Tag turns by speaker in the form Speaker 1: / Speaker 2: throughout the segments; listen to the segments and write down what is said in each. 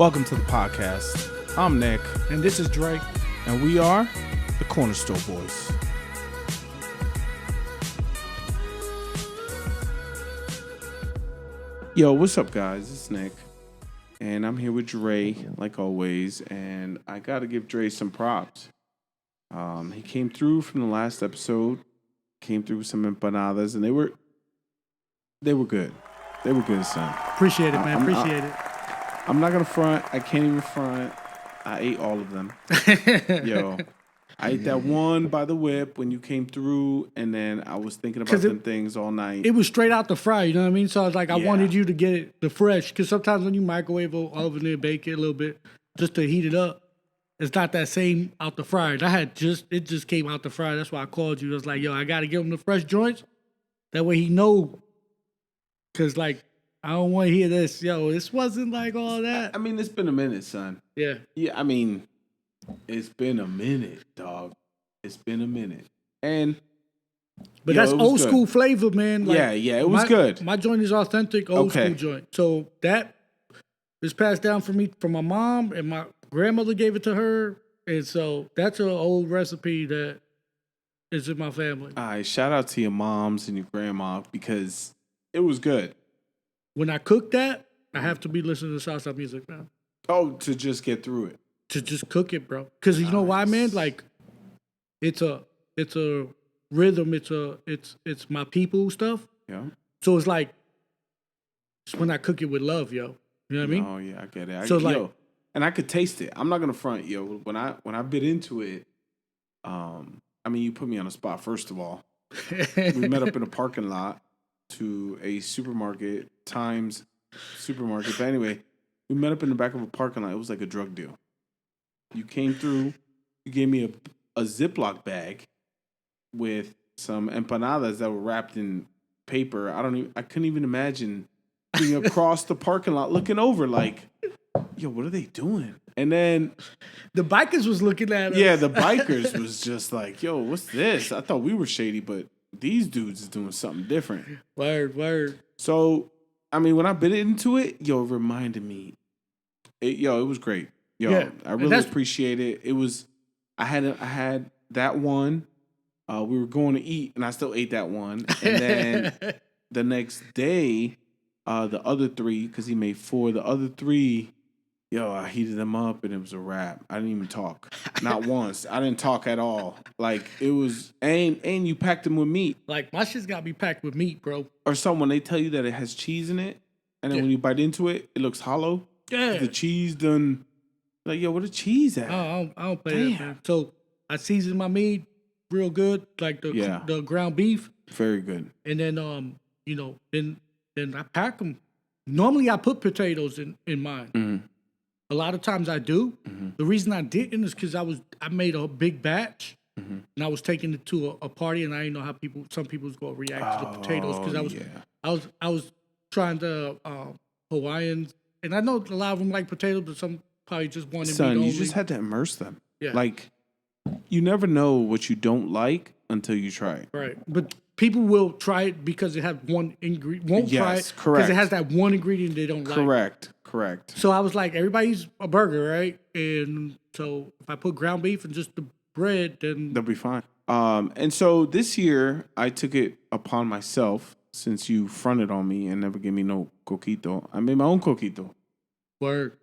Speaker 1: Welcome to the podcast. I'm Nick.
Speaker 2: And this is Drake.
Speaker 1: And we are the Corner Store Boys. Yo, what's up, guys? It's Nick. And I'm here with Dre, like always. And I got to give Dre some props. He came through from the last episode. Came through with some empanadas. And they were good. They were good, son.
Speaker 2: Appreciate it, man. Appreciate it.
Speaker 1: I'm not going to front. I can't even front. I ate all of them. Yo, I ate that one by the whip when you came through, and then I was thinking about them things all night.
Speaker 2: It was straight out the fry, you know what I mean? So I was like, I wanted you to get it the fresh, because sometimes when you microwave or oven it, bake it a little bit, just to heat it up, it's not that same out the fry. It just came out the fry. That's why I called you. I was like, yo, I got to give him the fresh joints. That way he know, because like, I don't want to hear this. Yo, this wasn't like all that.
Speaker 1: I mean, it's been a minute, son.
Speaker 2: Yeah.
Speaker 1: Yeah, I mean, it's been a minute, dog. It's been a minute.
Speaker 2: But that's old school flavor, man. Like,
Speaker 1: yeah, it was good.
Speaker 2: My joint is authentic old school joint. So that is passed down from me from my mom, and my grandmother gave it to her. And so that's an old recipe that is in my family.
Speaker 1: All right, shout out to your moms and your grandma because it was good.
Speaker 2: When I cook that, I have to be listening to salsa music now.
Speaker 1: Oh, to just get through it.
Speaker 2: To just cook it, bro. Because you know why, man? Like, it's a rhythm. It's my people stuff.
Speaker 1: Yeah.
Speaker 2: So it's like it's when I cook it with love, yo. You know what I mean?
Speaker 1: Oh yeah, I get it. And I could taste it. I'm not gonna front, yo. When I bit into it, I mean, you put me on the spot. First of all, we met up in a parking lot to a supermarket, Times supermarket. But anyway, we met up in the back of a parking lot. It was like a drug deal. You came through. You gave me a Ziploc bag with some empanadas that were wrapped in paper. I couldn't even imagine being across the parking lot looking over like, yo, what are they doing? And then
Speaker 2: the bikers was looking at us.
Speaker 1: Yeah, the bikers was just like, yo, what's this? I thought we were shady, but these dudes is doing something different.
Speaker 2: Word.
Speaker 1: So, I mean, when I bit into it, it reminded me. It was great. I really appreciate it. It was, I had that one. We were going to eat, and I still ate that one. And then the next day, the other three, because he made 4, the other 3, I heated them up, and it was a wrap. I didn't even talk. Not once. I didn't talk at all. Like, it was, and you packed them with meat.
Speaker 2: Like, my shit's got to be packed with meat, bro.
Speaker 1: Or when they tell you that it has cheese in it, and then when you bite into it, it looks hollow.
Speaker 2: Yeah.
Speaker 1: The cheese done, like, yo, where the cheese at?
Speaker 2: I don't play that, man. So, I seasoned my meat real good, like the ground beef.
Speaker 1: Very good.
Speaker 2: And then, then I pack them. Normally, I put potatoes in mine.
Speaker 1: Mm-hmm.
Speaker 2: A lot of times I do. Mm-hmm. The reason I didn't is because I made a big batch, and I was taking it to a party, and I didn't know how some people was going to react to the potatoes because I was trying to Hawaiians, and I know a lot of them like potatoes, but some probably just wanted meat only.
Speaker 1: You just had to immerse them.
Speaker 2: Yeah.
Speaker 1: Like, you never know what you don't like until you try it.
Speaker 2: Right, but people will try it because it has one ingredient. Won't try it
Speaker 1: correct.
Speaker 2: Because it has that one ingredient they don't like.
Speaker 1: Correct.
Speaker 2: So I was like, everybody's a burger, right? And so if I put ground beef and just the bread, then
Speaker 1: they'll be fine. And so this year I took it upon myself, since you fronted on me and never gave me no coquito. I made my own coquito.
Speaker 2: Word.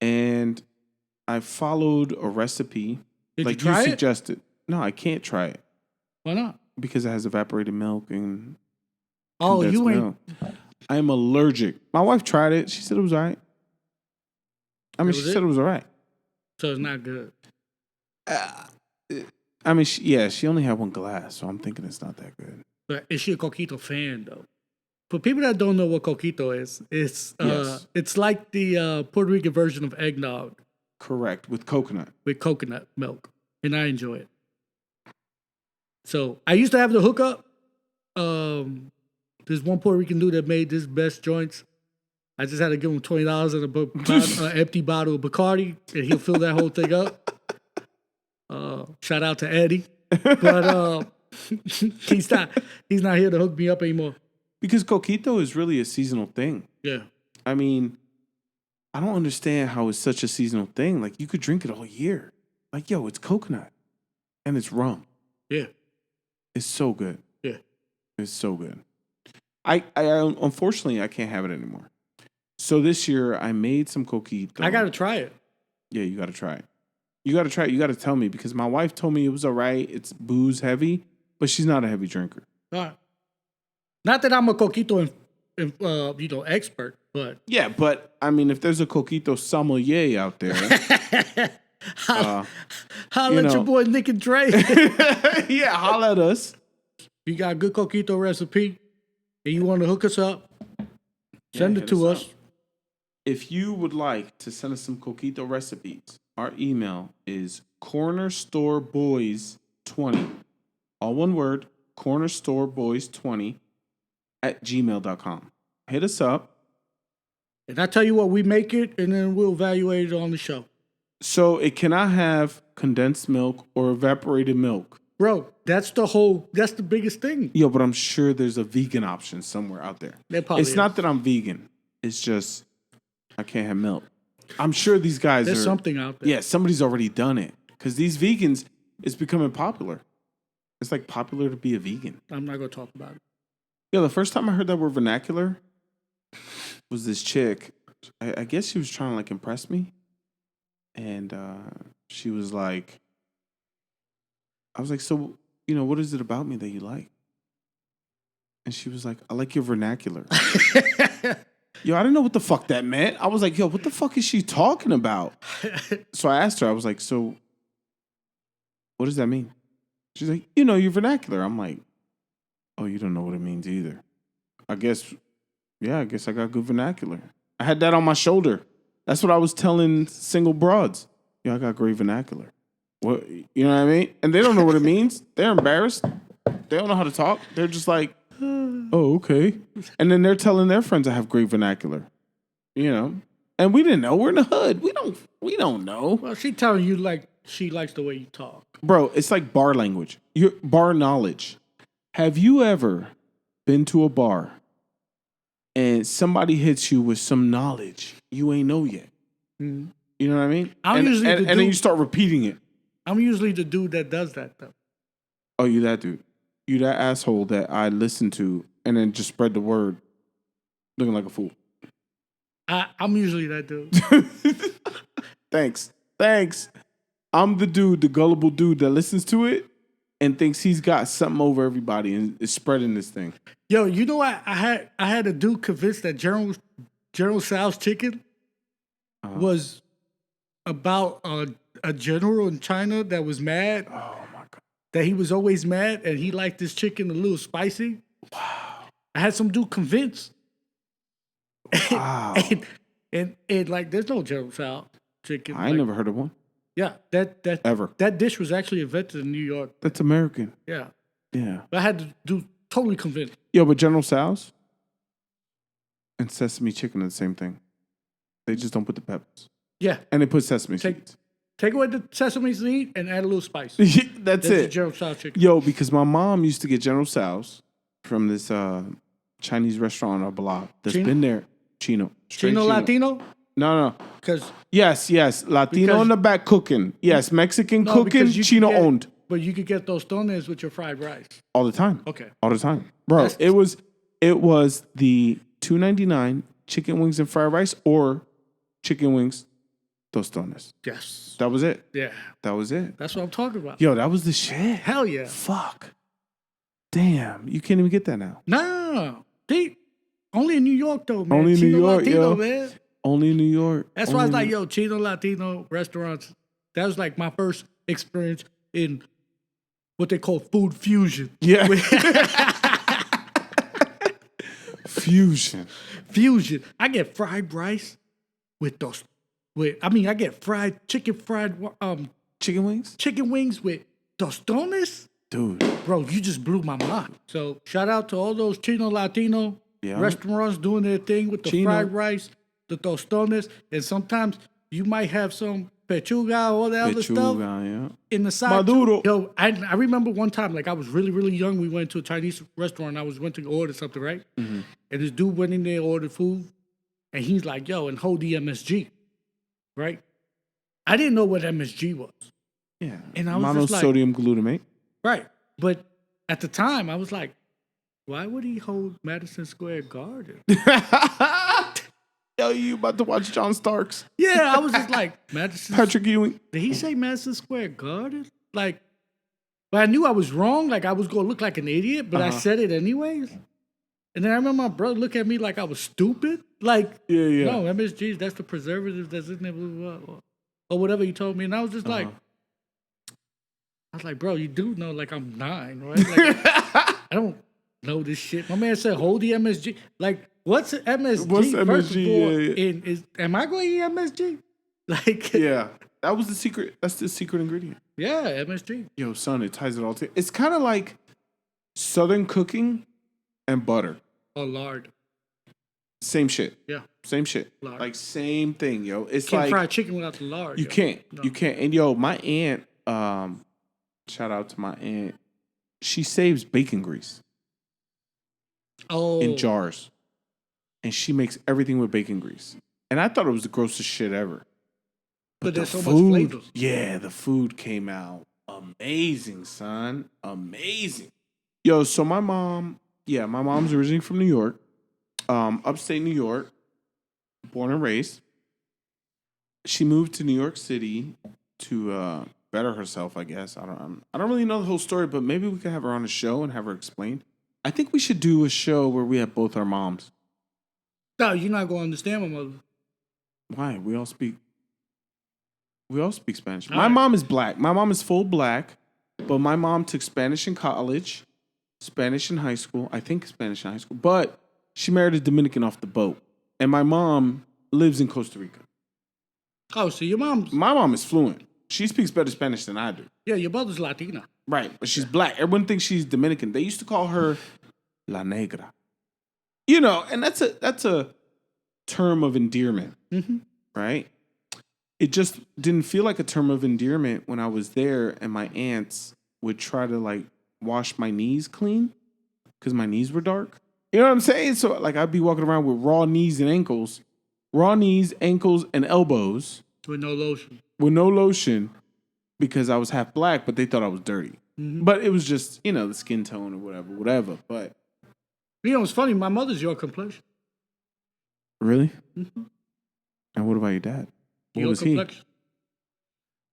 Speaker 1: And I followed a recipe
Speaker 2: you suggested.
Speaker 1: No, I can't try it.
Speaker 2: Why not?
Speaker 1: Because it has evaporated milk and
Speaker 2: you ain't.
Speaker 1: Milk. I am allergic. My wife tried it. She said it was all right. She said it was all right.
Speaker 2: So it's not good.
Speaker 1: She only had one glass, so I'm thinking it's not that good.
Speaker 2: But is she a Coquito fan, though? For people that don't know what Coquito is, it's like the Puerto Rican version of eggnog.
Speaker 1: Correct, with coconut.
Speaker 2: With coconut milk. And I enjoy it. So I used to have the hookup. There's one Puerto Rican dude that made this best joints. I just had to give him $20 and an empty bottle of Bacardi, and he'll fill that whole thing up. Shout out to Eddie, but he's not here to hook me up anymore.
Speaker 1: Because Coquito is really a seasonal thing.
Speaker 2: Yeah.
Speaker 1: I mean, I don't understand how it's such a seasonal thing. Like, you could drink it all year. Like, yo, it's coconut and it's rum.
Speaker 2: Yeah.
Speaker 1: It's so good.
Speaker 2: Yeah.
Speaker 1: It's so good. I unfortunately, I can't have it anymore. So this year, I made some coquito.
Speaker 2: I got to try it.
Speaker 1: Yeah, you got to try it. You got to try it. You got to tell me because my wife told me it was all right. It's booze heavy, but she's not a heavy drinker.
Speaker 2: All right. Not that I'm a coquito, expert, but
Speaker 1: yeah. But I mean, if there's a coquito sommelier out there,
Speaker 2: holla at your boy Nick and Dre.
Speaker 1: yeah, holla at us.
Speaker 2: You got a good coquito recipe, and you want to hook us up? Send it to us.
Speaker 1: If you would like to send us some coquito recipes, our email is cornerstoreboys20, all one word, cornerstoreboys20@gmail.com. Hit us up.
Speaker 2: And I tell you what, we make it, and then we'll evaluate it on the show.
Speaker 1: So it cannot have condensed milk or evaporated milk.
Speaker 2: Bro, that's the biggest thing.
Speaker 1: Yo, but I'm sure there's a vegan option somewhere out there. It's not that I'm vegan. It's just I can't have milk. I'm sure these guys
Speaker 2: There's something out there.
Speaker 1: Yeah, somebody's already done it. Because these vegans, it's becoming popular. It's like popular to be a vegan.
Speaker 2: I'm not going to talk about it.
Speaker 1: Yeah, the first time I heard that word vernacular was this chick. I guess she was trying to like impress me. And she was like, I was like, so, what is it about me that you like? And she was like, I like your vernacular. Yo, I didn't know what the fuck that meant. I was like, yo, what the fuck is she talking about? So I asked her, I was like, so what does that mean? She's like, your vernacular. I'm like, oh, you don't know what it means either. I guess I got good vernacular. I had that on my shoulder. That's what I was telling single broads. I got great vernacular. What, you know what I mean? And they don't know what it means. They're embarrassed. They don't know how to talk. They're just like, oh, okay. And then they're telling their friends I have great vernacular. And we didn't know. We're in the hood. We don't know.
Speaker 2: Well, she telling you like she likes the way you talk.
Speaker 1: Bro, it's like bar language. Your bar knowledge. Have you ever been to a bar and somebody hits you with some knowledge you ain't know yet? Mm-hmm. You know what I mean? And then you start repeating it.
Speaker 2: I'm usually the dude that does that, though.
Speaker 1: Oh, you that dude. You that asshole that I listen to and then just spread the word looking like a fool.
Speaker 2: I'm usually that dude.
Speaker 1: Thanks. I'm the gullible dude that listens to it and thinks he's got something over everybody and is spreading this thing.
Speaker 2: Yo, you know what? I had a dude convinced that General Tso's chicken was about a general in China that was mad.
Speaker 1: Oh my God.
Speaker 2: That he was always mad and he liked this chicken a little spicy.
Speaker 1: Wow.
Speaker 2: I had some dude convinced.
Speaker 1: Wow.
Speaker 2: and like there's no General Tso chicken.
Speaker 1: I ain't never heard of one.
Speaker 2: Yeah, that
Speaker 1: ever.
Speaker 2: That dish was actually invented in New York.
Speaker 1: That's American.
Speaker 2: Yeah.
Speaker 1: Yeah.
Speaker 2: But I had to do totally convinced.
Speaker 1: Yo, but General Tso's and sesame chicken are the same thing. They just don't put the peppers.
Speaker 2: Yeah.
Speaker 1: And they put sesame seeds.
Speaker 2: Take away the sesame seed and add a little spice.
Speaker 1: That's it.
Speaker 2: General Tso chicken.
Speaker 1: Yo, because my mom used to get General Tso's from this Chinese restaurant on our block that's been there. Chino
Speaker 2: Latino?
Speaker 1: No.
Speaker 2: Because
Speaker 1: yes. Latino in the back cooking. Yes, Mexican cooking, Chino owned.
Speaker 2: But you could get those tostones with your fried rice.
Speaker 1: All the time.
Speaker 2: Okay.
Speaker 1: All the time. Bro, it was the $2.99 chicken wings and fried rice or chicken wings, tostones.
Speaker 2: Yes.
Speaker 1: That was it.
Speaker 2: Yeah.
Speaker 1: That was it.
Speaker 2: That's what I'm talking about.
Speaker 1: Yo, that was the shit.
Speaker 2: Hell yeah.
Speaker 1: Fuck. Damn. You can't even get that now.
Speaker 2: No. Only in New York, though, man.
Speaker 1: Only in New York,
Speaker 2: Latino, man.
Speaker 1: Only in New York.
Speaker 2: That's why I was like, yo, Chino Latino restaurants. That was like my first experience in what they call food fusion.
Speaker 1: Yeah. Fusion.
Speaker 2: I get fried rice with those. I get chicken wings. Chicken wings with tostones.
Speaker 1: Dude.
Speaker 2: Bro, you just blew my mind. So shout out to all those Chino Latino restaurants doing their thing with the fried rice, the tostones, and sometimes you might have some pechuga, all that other stuff in the side.
Speaker 1: Maduro.
Speaker 2: Yo, I remember one time, like I was really, really young. We went to a Chinese restaurant. I went to order something, right? Mm-hmm. And this dude went in there, ordered food, And he's like, yo, and hold the MSG, right? I didn't know what MSG was.
Speaker 1: Yeah.
Speaker 2: And I was just like,
Speaker 1: monosodium glutamate.
Speaker 2: right. But at the time, I was like, why would he hold Madison Square Garden?
Speaker 1: Yo, you about to watch John Starks?
Speaker 2: Yeah, I was just like, Madison.
Speaker 1: Patrick Ewing.
Speaker 2: Did he say Madison Square Garden? Like, but I knew I was wrong. Like, I was going to look like an idiot, but I said it anyways. And then I remember my brother look at me like I was stupid. Like, no, MSG, that's the preservative that's in there, blah, blah, blah, or whatever he told me. And I was just like, bro, you do know, like, I'm 9, right? Like, I don't know this shit. My man said, hold the MSG. Like, what's MSG?
Speaker 1: What's
Speaker 2: First
Speaker 1: MSG?
Speaker 2: of all, am I going to eat MSG? Like,
Speaker 1: yeah, that was the secret. That's the secret ingredient.
Speaker 2: Yeah, MSG.
Speaker 1: Yo, son, it ties it all together. It's kind of like Southern cooking and butter.
Speaker 2: Or lard.
Speaker 1: Same shit.
Speaker 2: Yeah.
Speaker 1: Same shit.
Speaker 2: Lard.
Speaker 1: Like, same thing, yo. It's
Speaker 2: Can't
Speaker 1: like
Speaker 2: fry chicken without the lard.
Speaker 1: You can't. No. You can't. And yo, my aunt, shout out to my aunt. She saves bacon grease. In jars. And she makes everything with bacon grease. And I thought it was the grossest shit ever.
Speaker 2: But there's so much flavor.
Speaker 1: Yeah, the food came out amazing, son. Amazing. Yo, so my mom's originally from New York. Upstate New York. Born and raised. She moved to New York City to better herself, I guess. I don't really know the whole story, but maybe we could have her on a show and have her explain. I think we should do a show where we have both our moms.
Speaker 2: No, you're not gonna understand my mother.
Speaker 1: Why? We all speak Spanish. My mom is black. My mom is full black, but my mom took Spanish in college, Spanish in high school. I think Spanish in high school, but she married a Dominican off the boat. And my mom lives in Costa Rica.
Speaker 2: Oh, so your mom's...
Speaker 1: My mom is fluent. She speaks better Spanish than I do.
Speaker 2: Yeah, your mother's Latina.
Speaker 1: Right, but she's black. Everyone thinks she's Dominican. They used to call her La Negra. You know, and that's a term of endearment, right? It just didn't feel like a term of endearment when I was there and my aunts would try to, like, wash my knees clean because my knees were dark. You know what I'm saying? So, like, I'd be walking around with raw knees, ankles, and elbows.
Speaker 2: With no lotion.
Speaker 1: With no lotion because I was half black, but they thought I was dirty. But it was just, you know, the skin tone or whatever. But
Speaker 2: you know, it's funny. My mother's your complexion.
Speaker 1: Really? And what about your dad? What was
Speaker 2: complexion.
Speaker 1: He?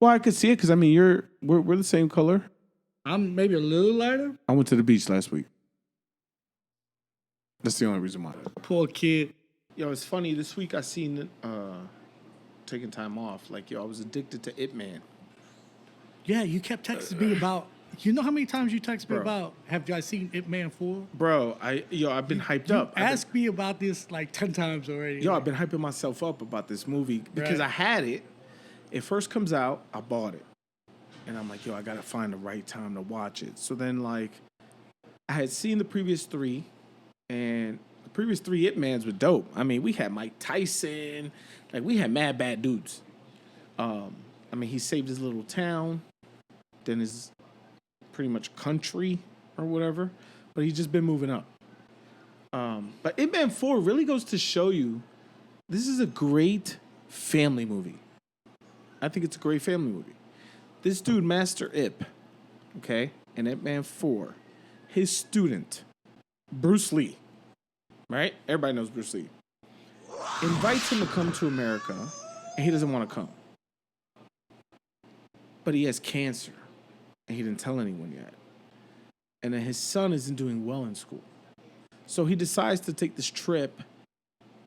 Speaker 1: Well, I could see it because, I mean, we're the same color.
Speaker 2: I'm maybe a little lighter.
Speaker 1: I went to the beach last week. That's the only reason why.
Speaker 2: Poor kid.
Speaker 1: Yo, it's funny. This week I seen taking time off. Like, yo, I was addicted to Ip Man.
Speaker 2: Yeah, you kept texting me about. You know how many times you text me about? Have I seen Ip Man 4?
Speaker 1: Bro, I've been hyped up.
Speaker 2: Ask me about this like 10 times already.
Speaker 1: Yo, I've been hyping myself up about this movie because I had it. It first comes out, I bought it, and I'm like, yo, I gotta find the right time to watch it. So then, like, I had seen the previous 3. And the previous 3 Ip Mans were dope. I mean, we had Mike Tyson. Like, we had mad bad dudes. I mean, he saved his little town. Then his pretty much country or whatever. But he's just been moving up. But Ip Man 4 really goes to show you this is a great family movie. I think it's a great family movie. This dude, Master Ip, okay, in Ip Man 4, his student... Bruce Lee, right? Everybody knows Bruce Lee. Invites him to come to America, and he doesn't want to come. But he has cancer, and he didn't tell anyone yet. And then his son isn't doing well in school. So he decides to take this trip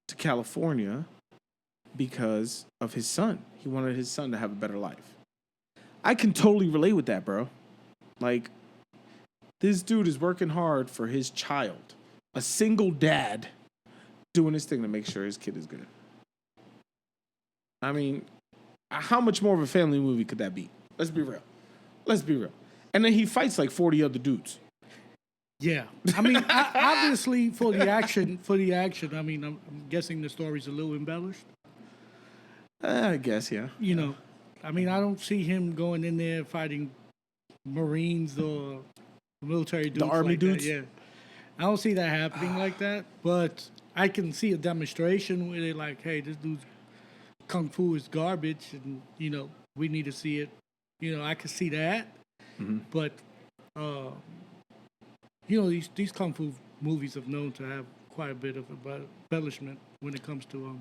Speaker 1: to California because of his son. He wanted his son to have a better life. I can totally relate with that, bro. Like, this dude is working hard for his child. A single dad doing his thing to make sure his kid is good. I mean, how much more of a family movie could that be? Let's be real. And then he fights like 40 other dudes.
Speaker 2: Yeah. I mean, obviously for the action, I mean, I'm guessing the story's a little embellished.
Speaker 1: I guess, yeah.
Speaker 2: You know, I mean, I don't see him going in there fighting Marines or... military dudes,
Speaker 1: the army
Speaker 2: like
Speaker 1: dudes.
Speaker 2: That, yeah, I don't see that happening like that. But I can see a demonstration where they're like, hey, this dude's kung fu is garbage, and we need to see it. I can see that, but uh, these kung fu movies have known to have quite a bit of embellishment when it comes to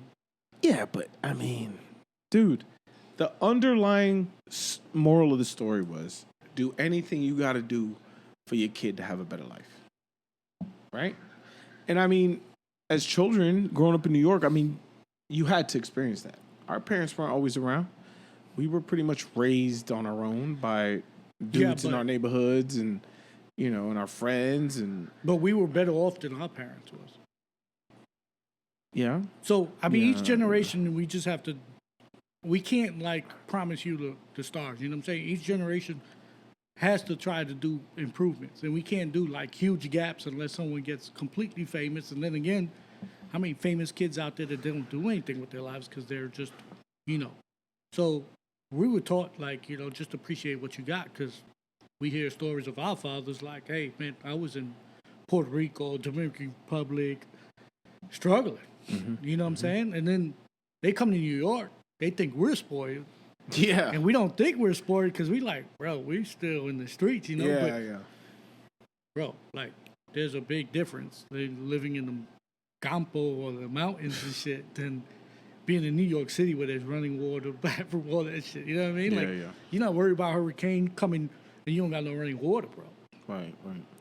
Speaker 1: Yeah, but I mean, dude, the underlying moral of the story was do anything you got to do for your kid to have a better life, right? And I mean, as children growing up in New York, I mean, you had to experience that. Our parents weren't always around. We were pretty much raised on our own by dudes in our neighborhoods and, and our friends.
Speaker 2: But we were better off than our parents was.
Speaker 1: Yeah.
Speaker 2: So, I mean, each generation, we just have to, we can't promise you the stars. You know what I'm saying? Each generation has to try to do improvements. And we can't do huge gaps unless someone gets completely famous. And then again, how many famous kids out there that don't do anything with their lives because they're just, So we were taught, just appreciate what you got because we hear stories of our fathers like, hey, man, I was in Puerto Rico, Dominican Republic, struggling. You know what I'm saying? And then they come to New York, they think we're spoiled.
Speaker 1: Yeah.
Speaker 2: And we don't think we're spoiled because bro, we still in the streets,
Speaker 1: Yeah, yeah.
Speaker 2: Bro, there's a big difference living in the Campo or the mountains and shit than being in New York City where there's running water, bathroom, all that shit. You know what I mean?
Speaker 1: Yeah,
Speaker 2: You're not worried about a hurricane coming and you don't got no running water, bro.
Speaker 1: Right.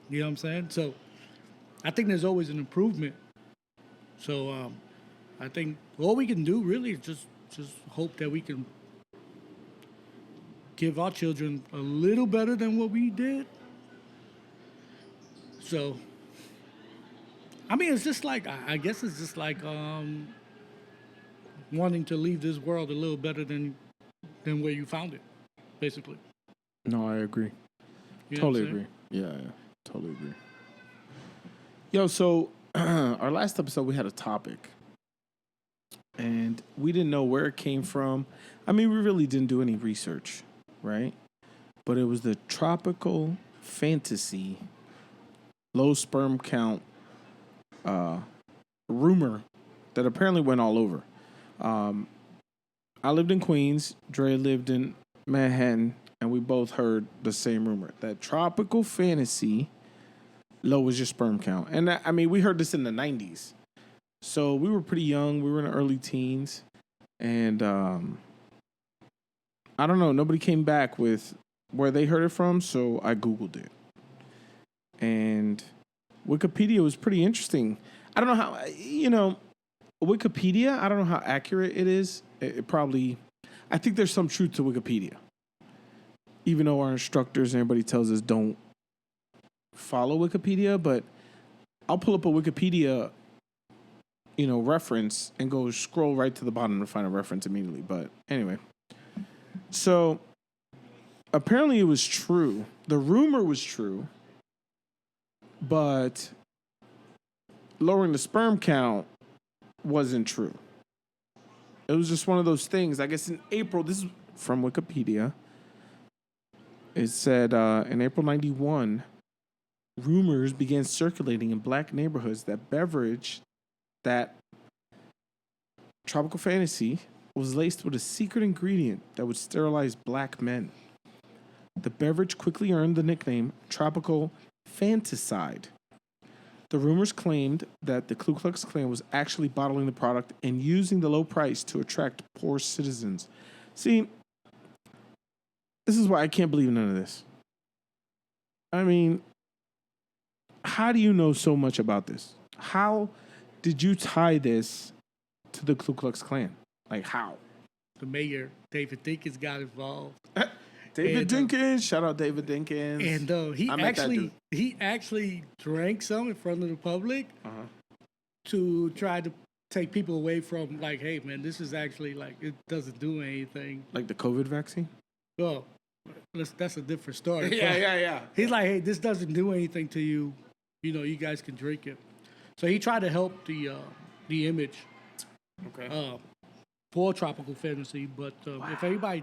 Speaker 2: You know what I'm saying? So I think there's always an improvement. So I think all we can do really is just hope that we can give our children a little better than what we did. So, I mean, it's just I guess it's just wanting to leave this world a little better than where you found it, basically.
Speaker 1: No, I agree.
Speaker 2: You know
Speaker 1: totally agree. Yeah, totally agree. Yo, so our last episode we had a topic, and we didn't know where it came from. I mean, we really didn't do any research, right? But it was the tropical fantasy low sperm count rumor that apparently went all over. I lived in Queens, Dre lived in Manhattan, and we both heard the same rumor that tropical fantasy lowers your sperm count. And I mean, we heard this in the 90s. So we were pretty young. We were in the early teens. And I don't know. Nobody came back with where they heard it from, so I Googled it. And Wikipedia was pretty interesting. I don't know how, Wikipedia, I don't know how accurate it is. It probably, I think there's some truth to Wikipedia. Even though our instructors and everybody tells us don't follow Wikipedia, but I'll pull up a Wikipedia, reference and go scroll right to the bottom to find a reference immediately. But anyway, so apparently it was true. The rumor was true, but lowering the sperm count wasn't true. It was just one of those things. I guess in April, this is from Wikipedia. It said in April 91, rumors began circulating in black neighborhoods that tropical fantasy was laced with a secret ingredient that would sterilize black men. The beverage quickly earned the nickname tropical fanticide. The rumors claimed that the Ku Klux Klan was actually bottling the product and using the low price to attract poor citizens. See, this is why I can't believe none of this. I mean, how do you know so much about this? How did you tie this to the Ku Klux Klan? Like, how?
Speaker 2: The mayor, David Dinkins, got involved.
Speaker 1: David Dinkins, shout out David Dinkins.
Speaker 2: And he actually drank some in front of the public to try to take people away from hey man, this is actually it doesn't do anything.
Speaker 1: Like the COVID vaccine?
Speaker 2: Well, that's a different story.
Speaker 1: Yeah.
Speaker 2: He's like, hey, this doesn't do anything to you. You guys can drink it. So he tried to help the image.
Speaker 1: Okay.
Speaker 2: For tropical fantasy, but if anybody.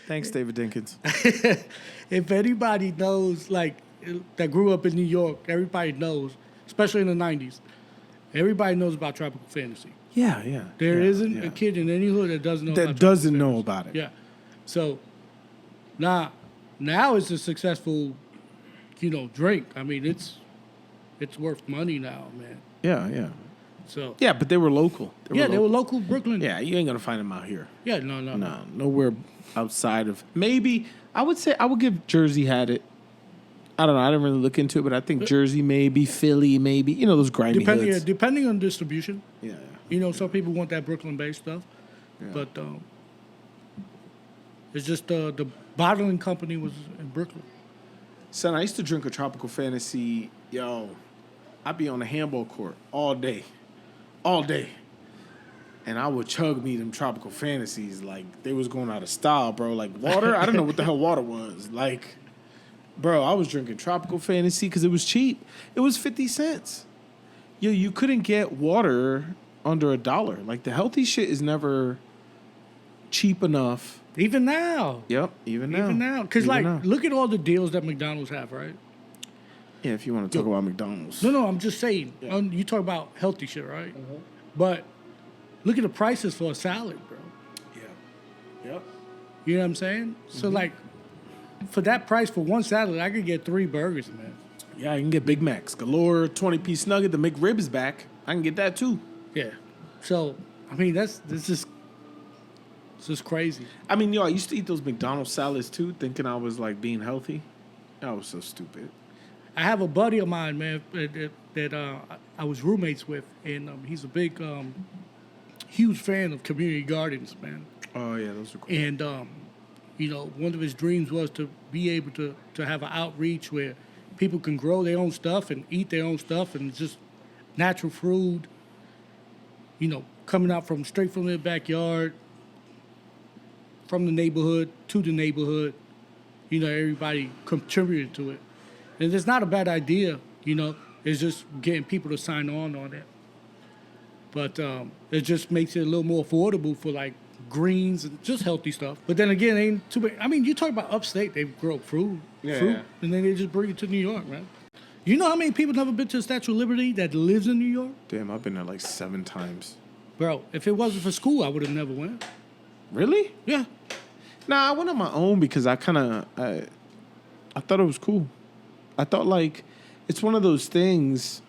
Speaker 1: Thanks, David Dinkins.
Speaker 2: If anybody knows, that grew up in New York, everybody knows, especially in the 90s, everybody knows about Tropical Fantasy.
Speaker 1: Yeah, yeah.
Speaker 2: There
Speaker 1: not
Speaker 2: a kid in any hood that doesn't know
Speaker 1: that
Speaker 2: about
Speaker 1: doesn't
Speaker 2: Tropical
Speaker 1: know
Speaker 2: Fantasy.
Speaker 1: about it.
Speaker 2: Yeah. So now it's a successful, drink. I mean, it's worth money now, man.
Speaker 1: Yeah, yeah.
Speaker 2: So
Speaker 1: Yeah, but they were local.
Speaker 2: they were local Brooklyn.
Speaker 1: Yeah, you ain't gonna find them out here.
Speaker 2: Yeah, no.
Speaker 1: No, nowhere outside of maybe. I would say I would give Jersey had it. I don't know. I didn't really look into it, but I think Jersey, maybe Philly, maybe those grimy hoods.
Speaker 2: Depending on distribution.
Speaker 1: Yeah.
Speaker 2: Some people want that Brooklyn-based stuff, but it's just the bottling company was in Brooklyn.
Speaker 1: Son, I used to drink a Tropical Fantasy. Yo, I'd be on the handball court all day, and I would chug me them Tropical Fantasies like they was going out of style, bro. Like water, I don't know what the hell water was. Like, bro, I was drinking Tropical Fantasy because it was cheap. It was 50 cents. Yo, you couldn't get water under $1. Like the healthy shit is never cheap enough.
Speaker 2: Even now.
Speaker 1: Yep, even now.
Speaker 2: Because, look at all the deals that McDonald's have, right?
Speaker 1: Yeah, if you want to talk about McDonald's.
Speaker 2: No, I'm just saying. Yeah. You talk about healthy shit, right? Uh-huh. But look at the prices for a salad, bro.
Speaker 1: Yeah. Yep.
Speaker 2: You know what I'm saying? Mm-hmm. So, for that price for one salad, I could get 3 burgers, man.
Speaker 1: Yeah, I can get Big Macs. Galore, 20-piece nugget. The McRib is back. I can get that, too.
Speaker 2: Yeah. So, I mean, this is crazy.
Speaker 1: I mean, I used to eat those McDonald's salads, too, thinking I was, being healthy. That was so stupid.
Speaker 2: I have a buddy of mine, man, that I was roommates with, and he's a big, huge fan of community gardens, man.
Speaker 1: Oh, yeah, those are cool.
Speaker 2: And, one of his dreams was to be able to have an outreach where people can grow their own stuff and eat their own stuff and just natural food, coming out straight from their backyard, from the neighborhood to the neighborhood. Everybody contributed to it. And it's not a bad idea, it's just getting people to sign on it. But it just makes it a little more affordable for greens and just healthy stuff. But then again, ain't too bad. I mean, you talk about upstate, they grow fruit, and then they just bring it to New York, man. You know how many people never been to the Statue of Liberty that lives in New York?
Speaker 1: Damn, I've been there 7 times.
Speaker 2: Bro, if it wasn't for school, I would have never went.
Speaker 1: Really?
Speaker 2: Yeah.
Speaker 1: Nah, I went on my own because I thought it was cool. I thought it's one of those things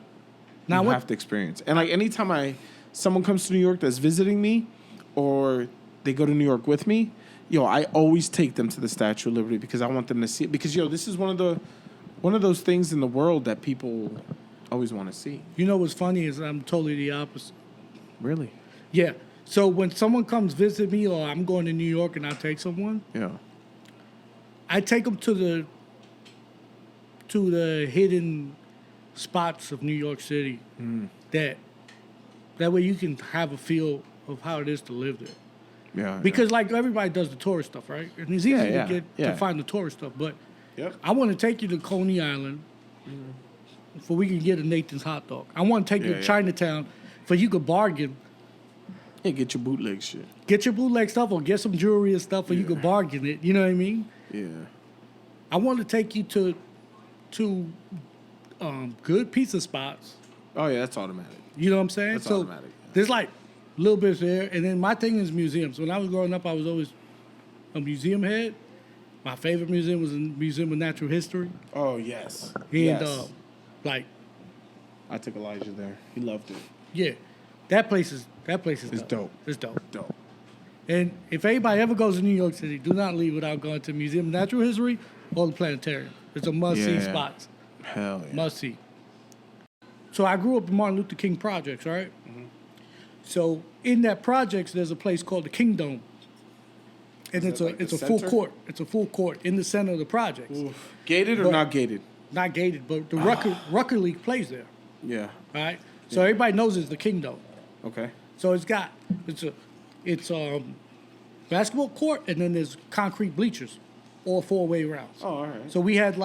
Speaker 1: you have to experience. And anytime someone comes to New York that's visiting me, or they go to New York with me, I always take them to the Statue of Liberty because I want them to see it. Because this is one of those things in the world that people always want to see.
Speaker 2: You know what's funny is I'm totally the opposite.
Speaker 1: Really?
Speaker 2: Yeah. So when someone comes visit me, or I'm going to New York and I take someone, I take them to the hidden spots of New York City. That way you can have a feel of how it is to live there.
Speaker 1: Yeah.
Speaker 2: Because everybody does the tourist stuff, right? And it's easy to find the tourist stuff. But I want to take you to Coney Island for we can get a Nathan's hot dog. I want to take you to Chinatown for you could bargain.
Speaker 1: Yeah, get your bootleg shit.
Speaker 2: Get your bootleg stuff or get some jewelry and stuff, or you could bargain it. You know what I mean?
Speaker 1: Yeah. I
Speaker 2: want to take you to good pizza spots.
Speaker 1: Oh yeah, that's automatic.
Speaker 2: You know what I'm saying?
Speaker 1: That's automatic. Yeah.
Speaker 2: There's little bits there, and then my thing is museums. When I was growing up, I was always a museum head. My favorite museum was the Museum of Natural History.
Speaker 1: Oh yes.
Speaker 2: And
Speaker 1: I took Elijah there. He loved it.
Speaker 2: Yeah, that place is
Speaker 1: dope.
Speaker 2: It's dope.
Speaker 1: Dope.
Speaker 2: And if anybody ever goes to New York City, do not leave without going to the Museum of Natural History or the Planetarium. It's a must-see spot.
Speaker 1: Hell yeah.
Speaker 2: Must-see. So I grew up in Martin Luther King projects, right? Mm-hmm. So in that projects, there's a place called the Kingdom. And it's a full court. It's a full court in the center of the projects.
Speaker 1: Oof. Gated or not gated?
Speaker 2: Not gated, but the Rucker League plays there.
Speaker 1: Yeah.
Speaker 2: All right? So everybody knows it's the Kingdom.
Speaker 1: Okay.
Speaker 2: So it's basketball court, and then there's concrete bleachers, all 4-way rounds.
Speaker 1: Oh, all right.
Speaker 2: So we had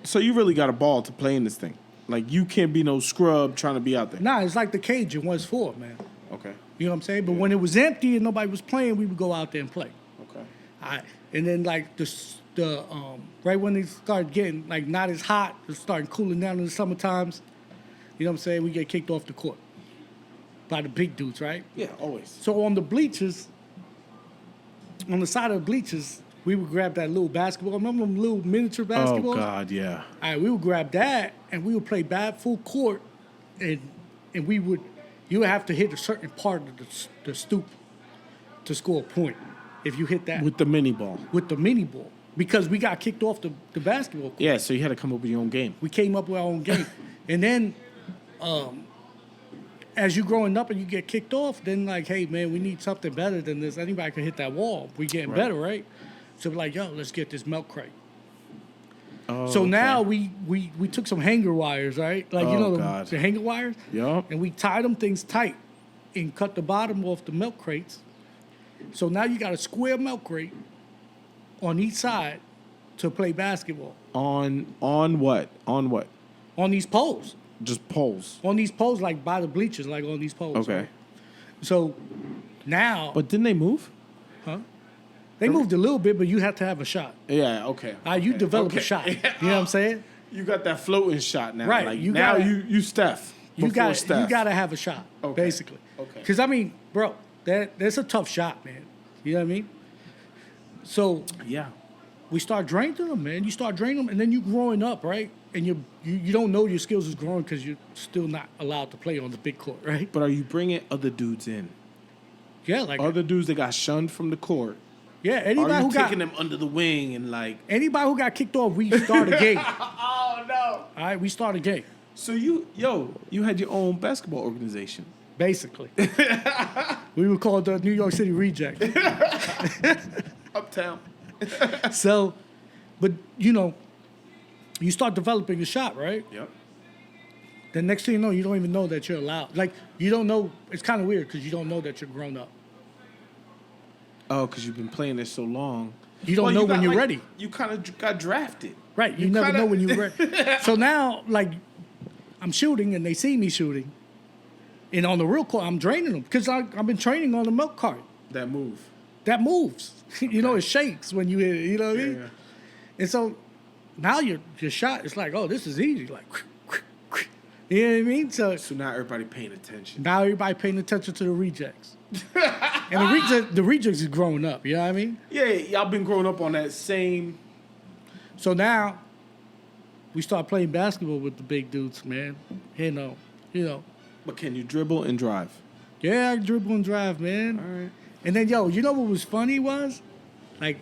Speaker 1: so you really got a ball to play in this thing. You can't be no scrub trying to be out there.
Speaker 2: Nah, it's like the cage in West Ford, man.
Speaker 1: Okay.
Speaker 2: You know what I'm saying? But when it was empty and nobody was playing, we would go out there and play.
Speaker 1: Okay.
Speaker 2: And then like the right when they start getting like not as hot, it's starting cooling down in the summer times. You know what I'm saying? We get kicked off the court by the big dudes, right?
Speaker 1: Yeah, always.
Speaker 2: So on the bleachers, on the side of the bleachers, we would grab that little basketball. Remember them little miniature basketballs?
Speaker 1: Oh God, yeah.
Speaker 2: All right, we would grab that and we would play full court, and you would have to hit a certain part of the stoop to score a point. If you hit that
Speaker 1: With the mini ball.
Speaker 2: with the mini ball, because we got kicked off the basketball court.
Speaker 1: Yeah, so you had to come up with your own game.
Speaker 2: We came up with our own game, and then as you growing up and you get kicked off, then like, hey man, we need something better than this. Anybody can hit that wall. We getting better, right? So we're like, yo, let's get this milk crate.
Speaker 1: Oh,
Speaker 2: So
Speaker 1: okay.
Speaker 2: now we took some hanger wires, right? Like you know the hanger wires.
Speaker 1: Yup.
Speaker 2: And we tied them things tight and cut the bottom off the milk crates. So now you got a square milk crate on each side to play basketball.
Speaker 1: On what? On what?
Speaker 2: On these poles.
Speaker 1: Just poles.
Speaker 2: On these poles, like by the bleachers, like on these poles.
Speaker 1: Okay.
Speaker 2: Right? So now,
Speaker 1: But didn't they move?
Speaker 2: they moved a little bit, but you have to have a shot.
Speaker 1: Yeah, okay.
Speaker 2: You develop
Speaker 1: Okay.
Speaker 2: a shot. You know what I'm saying?
Speaker 1: You got that floating shot now.
Speaker 2: Right,
Speaker 1: Like
Speaker 2: you
Speaker 1: now
Speaker 2: gotta-
Speaker 1: you Steph.
Speaker 2: You
Speaker 1: before
Speaker 2: got
Speaker 1: Steph.
Speaker 2: to have a shot,
Speaker 1: Okay.
Speaker 2: basically.
Speaker 1: Okay.
Speaker 2: Because I mean, bro, that's a tough shot, man. You know what I mean? So
Speaker 1: Yeah.
Speaker 2: we start draining them, man. You start draining them, and then you growing up, right? And you don't know your skills is growing because you're still not allowed to play on the big court, right?
Speaker 1: But are you bringing other dudes in?
Speaker 2: Yeah, like
Speaker 1: Other dudes that got shunned from the court?
Speaker 2: yeah.
Speaker 1: Are
Speaker 2: Anybody
Speaker 1: you
Speaker 2: who got
Speaker 1: taking them under the wing and like?
Speaker 2: anybody who got kicked off, we start a game.
Speaker 1: Oh no!
Speaker 2: All right, we start a game.
Speaker 1: So you had your own basketball organization.
Speaker 2: Basically, we were called the New York City Reject.
Speaker 1: Uptown.
Speaker 2: So, but you know, you start developing a shot, right?
Speaker 1: Yep.
Speaker 2: Then next thing you know, you don't even know that you're allowed. Like you don't know. It's kind of weird because you don't know that you're grown up.
Speaker 1: Oh, because you've been playing this so long.
Speaker 2: You don't know when you're ready.
Speaker 1: You kind of got drafted.
Speaker 2: Right. You never know when you're ready. So now, like, I'm shooting and they see me shooting. And on the real court, I'm draining them because I've been training on the milk cart.
Speaker 1: That move.
Speaker 2: That moves. You know, it shakes when you hit it. You know what I mean?
Speaker 1: Yeah.
Speaker 2: And so now your shot, it's like, oh, this is easy. Like, you know what I mean? So
Speaker 1: now everybody paying attention.
Speaker 2: now everybody paying attention to the rejects. And the rejects is growing up. You know what I mean?
Speaker 1: Yeah, y'all been growing up on that same.
Speaker 2: So now we start playing basketball with the big dudes, man. You know.
Speaker 1: But can you dribble and drive?
Speaker 2: Yeah, I dribble and drive, man.
Speaker 1: All right.
Speaker 2: And then, yo, you know what was funny was? Like,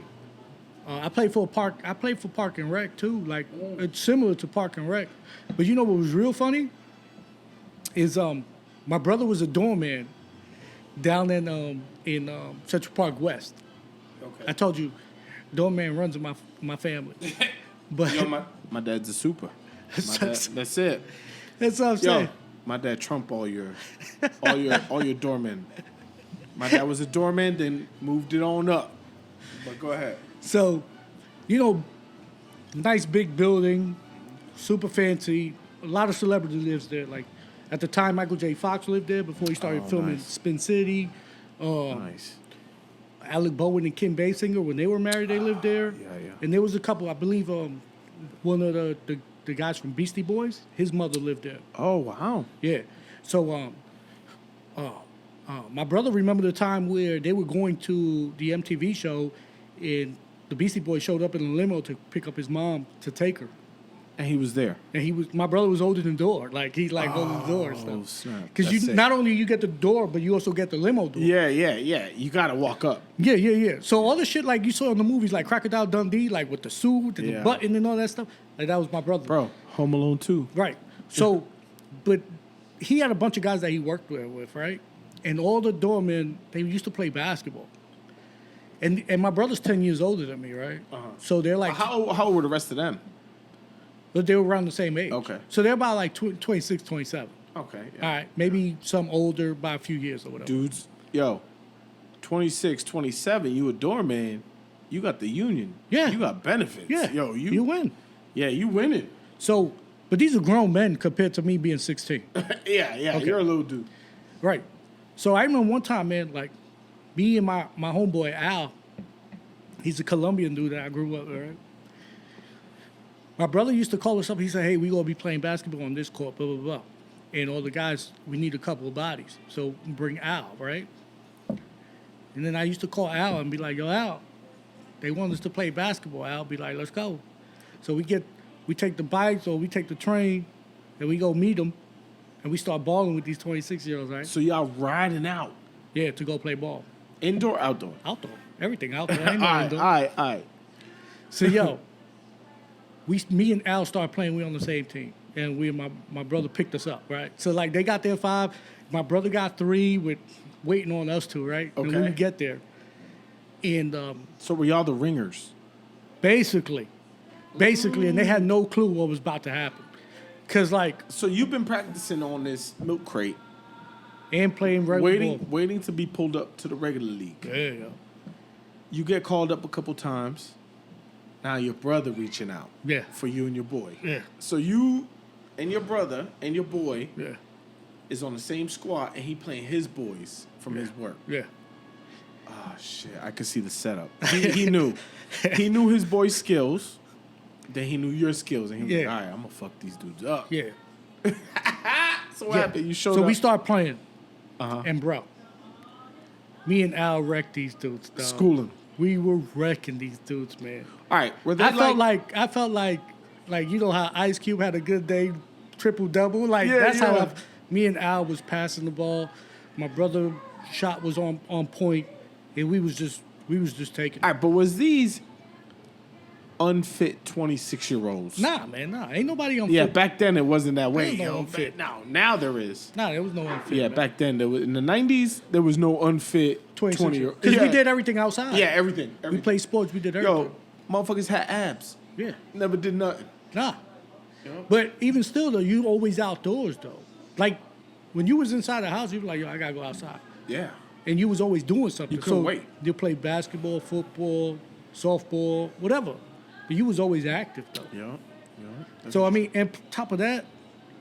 Speaker 2: I played for Park and Rec, too. Like, it's similar to Park and Rec. But you know what was real funny? Is my brother was a doorman down in Central Park West.
Speaker 1: Okay.
Speaker 2: I told you, doorman runs in my family. But
Speaker 1: Yo, my dad's a super. That's it.
Speaker 2: that's what I'm saying.
Speaker 1: Yo, my dad trumped all your doormen. My dad was a doorman, then moved it on up. But go ahead.
Speaker 2: So, you know, nice big building, super fancy. A lot of celebrity lives there. Like at the time, Michael J. Fox lived there before he started filming
Speaker 1: nice.
Speaker 2: Spin City.
Speaker 1: Nice.
Speaker 2: Alec Bowen and Kim Basinger, when they were married, they lived there.
Speaker 1: Yeah.
Speaker 2: And there was a couple. I believe one of the guys from Beastie Boys, his mother lived there.
Speaker 1: Oh wow.
Speaker 2: Yeah. So my brother remembered the time where they were going to the MTV show, and the Beastie Boys showed up in a limo to pick up his mom to take her.
Speaker 1: And he was there.
Speaker 2: And my brother was holding the door, like he's like holding the door and stuff.
Speaker 1: Oh snap.
Speaker 2: Because
Speaker 1: That's sick.
Speaker 2: not only you get the door, but you also get the limo door.
Speaker 1: Yeah. You gotta walk up.
Speaker 2: Yeah. So all the shit like you saw in the movies, like Crocodile Dundee, like with the suit and the
Speaker 1: Yeah.
Speaker 2: button and all that stuff, like that was my brother.
Speaker 1: Bro, Home Alone 2.
Speaker 2: Right. So, but he had a bunch of guys that he worked with, right? And all the doormen, they used to play basketball. And my brother's 10 years older than me, right? So they're like,
Speaker 1: How old were the rest of them?
Speaker 2: but they were around the same age.
Speaker 1: Okay.
Speaker 2: So they're about like 26, 27.
Speaker 1: Okay.
Speaker 2: All right. Maybe some older by a few years or whatever.
Speaker 1: Dudes, yo, 26, 27, you a doorman, you got the union.
Speaker 2: Yeah.
Speaker 1: You got benefits.
Speaker 2: Yeah.
Speaker 1: Yo,
Speaker 2: you win.
Speaker 1: Yeah, you winning.
Speaker 2: So, but these are grown men compared to me being 16.
Speaker 1: Yeah,
Speaker 2: Okay.
Speaker 1: you're a little dude.
Speaker 2: Right. So I remember one time, man, like me and my homeboy Al, He's a Colombian dude that I grew up with, right? My brother used to call us up. He said, hey, we're going to be playing basketball on this court, blah, blah, blah. And all the guys, we need a couple of bodies. So bring Al, right? And then I used to call Al and be like, yo, Al, they want us to play basketball. Al be like, let's go. So we take the bikes or we take the train and we go meet them and we start balling with these 26-year-olds, right?
Speaker 1: So y'all riding out?
Speaker 2: Yeah, to go play ball.
Speaker 1: Indoor, outdoor?
Speaker 2: Outdoor. Everything outdoor. Ain't no indoor.
Speaker 1: All right.
Speaker 2: So, yo, me and Al started playing. We on the same team. And my brother picked us up, right? So, like, they got their 5. My brother got 3 with waiting on us 2, right?
Speaker 1: Okay.
Speaker 2: And when we get there. And
Speaker 1: so were y'all the ringers?
Speaker 2: Basically. And they had no clue what was about to happen. Because, like...
Speaker 1: So you've been practicing on this milk crate.
Speaker 2: And playing regular ball.
Speaker 1: Waiting to be pulled up to the regular league.
Speaker 2: Yeah.
Speaker 1: You get called up a couple times. Now your brother reaching out.
Speaker 2: Yeah.
Speaker 1: For you and your boy.
Speaker 2: Yeah.
Speaker 1: So you and your brother and your boy
Speaker 2: Yeah.
Speaker 1: is on the same squad and he playing his boys from his work.
Speaker 2: Yeah.
Speaker 1: Oh, shit. I could see the setup. He knew. He knew his boy's skills. Then he knew your skills. And he was like, all right, I'm going to fuck these dudes up.
Speaker 2: Yeah.
Speaker 1: So what happened? You showed up.
Speaker 2: So we start playing.
Speaker 1: Uh-huh.
Speaker 2: And, bro, me and Al wrecked these dudes, dog.
Speaker 1: Schooling.
Speaker 2: We were wrecking these dudes, man.
Speaker 1: All right. Were they
Speaker 2: I felt like you know how Ice Cube had a good day, triple-double? Like, that's how me and Al was passing the ball. My brother shot was on point, and we was just taking it.
Speaker 1: All right, but was these unfit 26-year-olds?
Speaker 2: Nah, man, nah. Ain't nobody unfit.
Speaker 1: Yeah, back then it wasn't that way.
Speaker 2: Ain't no unfit.
Speaker 1: Now there is.
Speaker 2: Nah, there was no unfit.
Speaker 1: Yeah,
Speaker 2: man.
Speaker 1: back then there was, in the 90s there was no unfit 20-year-old.
Speaker 2: Because we did everything outside.
Speaker 1: Yeah, everything.
Speaker 2: We played sports. We did everything.
Speaker 1: Yo, motherfuckers had abs.
Speaker 2: Yeah.
Speaker 1: Never did nothing.
Speaker 2: Nah. But even still, though, you always outdoors, though. Like, when you was inside the house, you were like, yo, I got to go outside.
Speaker 1: Yeah.
Speaker 2: And you was always doing something.
Speaker 1: You couldn't wait.
Speaker 2: You play basketball, football, softball, whatever. But you was always active, though.
Speaker 1: Yeah.
Speaker 2: So, I mean, and top of that,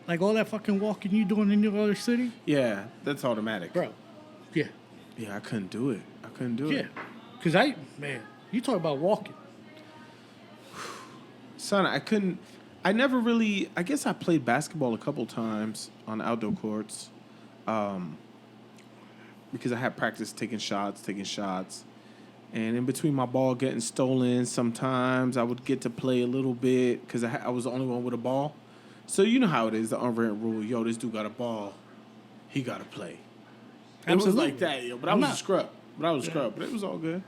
Speaker 2: like all that fucking walking you doing in your other city.
Speaker 1: Yeah, that's automatic.
Speaker 2: Bro. Yeah.
Speaker 1: Yeah, I couldn't do it.
Speaker 2: Yeah. Because you talk about walking.
Speaker 1: Son, I never really, I guess I played basketball a couple times on outdoor courts because I had practice taking shots. And in between my ball getting stolen, sometimes I would get to play a little bit because I was the only one with a ball. So you know how it is, the unwritten rule. Yo, this dude got a ball. He got to play. It was like that, yo. But I was a scrub. But it was all good.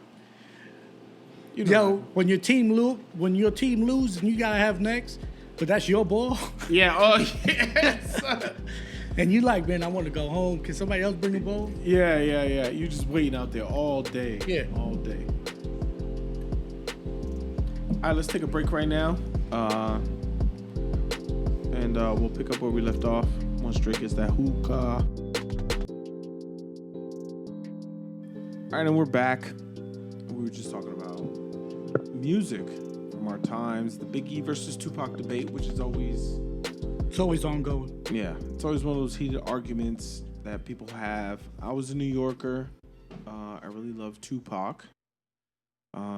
Speaker 1: You know
Speaker 2: Yo, when your team loses and you got to have next, but that's your ball.
Speaker 1: Yeah, oh, yes.
Speaker 2: And you like, man, I want to go home. Can somebody else bring the ball?
Speaker 1: Yeah. You just waiting out there all day.
Speaker 2: Yeah.
Speaker 1: All day. All right, let's take a break right now. And we'll pick up where we left off. Once Drake gets that hookah. All right, and we're back. We were just talking about music from our times. The Biggie versus Tupac debate, which is always...
Speaker 2: It's always ongoing.
Speaker 1: Yeah, it's always one of those heated arguments that people have. I was a New Yorker. I really loved Tupac. But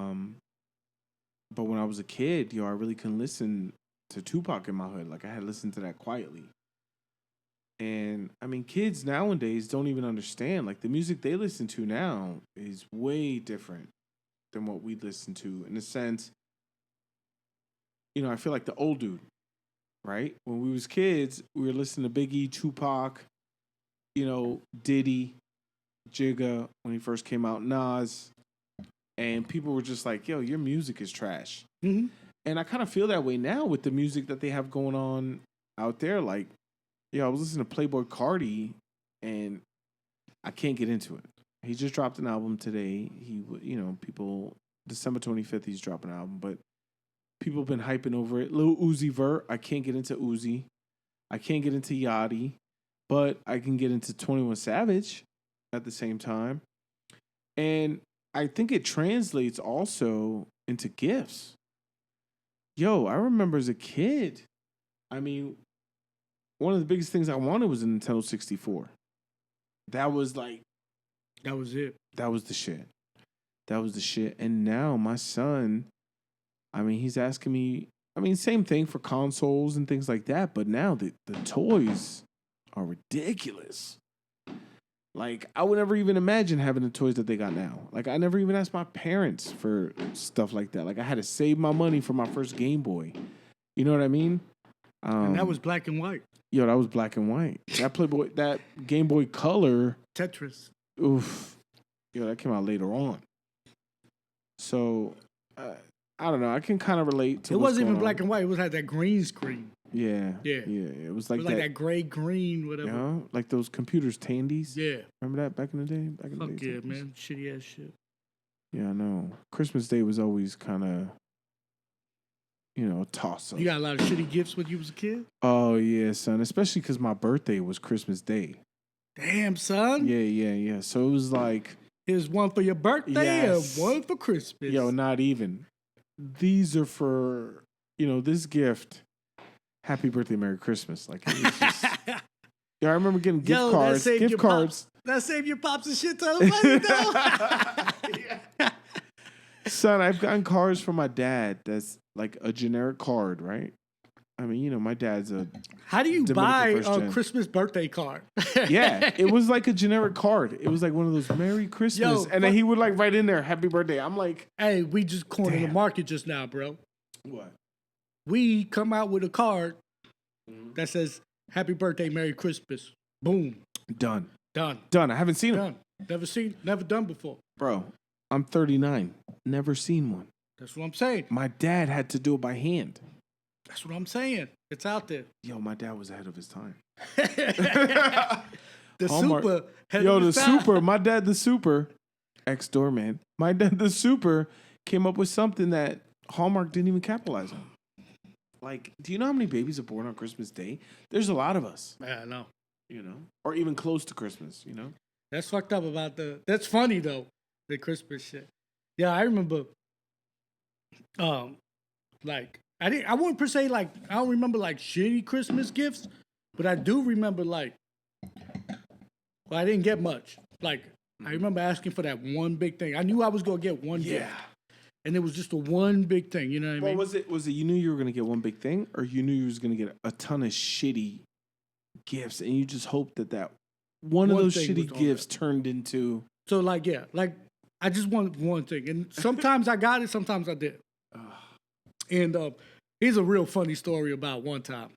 Speaker 1: when I was a kid, I really couldn't listen to Tupac in my hood. Like, I had listened to that quietly. And, I mean, kids nowadays don't even understand. Like, the music they listen to now is way different than what we listen to. In a sense, I feel like the old dude. Right? When we was kids, we were listening to Biggie, Tupac, Diddy, Jigga, when he first came out, Nas. And people were just like, yo, your music is trash.
Speaker 2: Mm-hmm.
Speaker 1: And I kind of feel that way now with the music that they have going on out there. Like, I was listening to Playboi Carti, and I can't get into it. He just dropped an album today. People, December 25th, he's dropping an album, but people have been hyping over it. Lil Uzi Vert, I can't get into Uzi. I can't get into Yachty, but I can get into 21 Savage at the same time. And I think it translates also into gifts. Yo, I remember as a kid, I mean, one of the biggest things I wanted was a Nintendo 64. That was like...
Speaker 2: That was it.
Speaker 1: That was the shit. That was the shit. And now my son, I mean, he's asking me, I mean, same thing for consoles and things like that. But now the toys are ridiculous. Like, I would never even imagine having the toys that they got now. Like, I never even asked my parents for stuff like that. Like, I had to save my money for my first Game Boy. You know what I mean?
Speaker 2: And that was black and white.
Speaker 1: Yo, that was black and white. That Game Boy Color.
Speaker 2: Tetris.
Speaker 1: Oof. Yo, that came out later on. So, I don't know. I can kind of relate to
Speaker 2: it wasn't even
Speaker 1: on.
Speaker 2: black and white. It was like that green screen.
Speaker 1: Yeah. It was like
Speaker 2: that gray green, whatever.
Speaker 1: You know, like those computers, Tandies.
Speaker 2: Yeah.
Speaker 1: Remember that back in the day?
Speaker 2: Fuck yeah, man. Shitty ass shit.
Speaker 1: Yeah, I know. Christmas Day was always kind of, you know, a toss up.
Speaker 2: You got a lot of shitty gifts when you was a kid?
Speaker 1: Oh, yeah, son. Especially because my birthday was Christmas Day.
Speaker 2: Damn, son.
Speaker 1: Yeah. So it was like...
Speaker 2: Here's one for your birthday and one for Christmas.
Speaker 1: Yo, not even. These are for, you know, this gift... Happy birthday, Merry Christmas. Like, it was just... Yeah, I remember getting gift cards.
Speaker 2: That saved your pops and shit ton of money, though.
Speaker 1: Son, I've gotten cards from my dad that's like a generic card, right? I mean, you know, my dad's a...
Speaker 2: How do you buy a Christmas birthday card?
Speaker 1: Yeah, it was like a generic card. It was like one of those Merry Christmas. And then he would like write in there, Happy birthday. I'm like...
Speaker 2: Hey, we just cornered the market just now, bro.
Speaker 1: What?
Speaker 2: We come out with a card that says, Happy birthday, Merry Christmas. Boom.
Speaker 1: Done.
Speaker 2: I
Speaker 1: haven't seen
Speaker 2: them. Never done before.
Speaker 1: Bro, I'm 39. Never seen one.
Speaker 2: That's what I'm saying.
Speaker 1: My dad had to do it by hand.
Speaker 2: That's what I'm saying. It's out there.
Speaker 1: Yo, my dad was ahead of his time.
Speaker 2: Super.
Speaker 1: My dad, the super, ex-doorman. My dad, the super, came up with something that Hallmark didn't even capitalize on. Like, do you know how many babies are born on Christmas Day? There's a lot of us.
Speaker 2: Yeah, I know.
Speaker 1: You know? Or even close to Christmas, you know?
Speaker 2: That's fucked up about that's funny though, the Christmas shit. Yeah, I remember like I wouldn't per se like I don't remember like shitty Christmas gifts, but I do remember like I didn't get much. Like I remember asking for that one big thing. I knew I was gonna get one gift. And it was just a one big thing, you know what I mean?
Speaker 1: Was it you knew you were going to get one big thing, or you knew you was going to get a ton of shitty gifts, and you just hoped that one of those shitty gifts turned into...
Speaker 2: So, like, yeah, like, I just wanted one thing. And sometimes I got it, sometimes I didn't. And here's a real funny story about one time.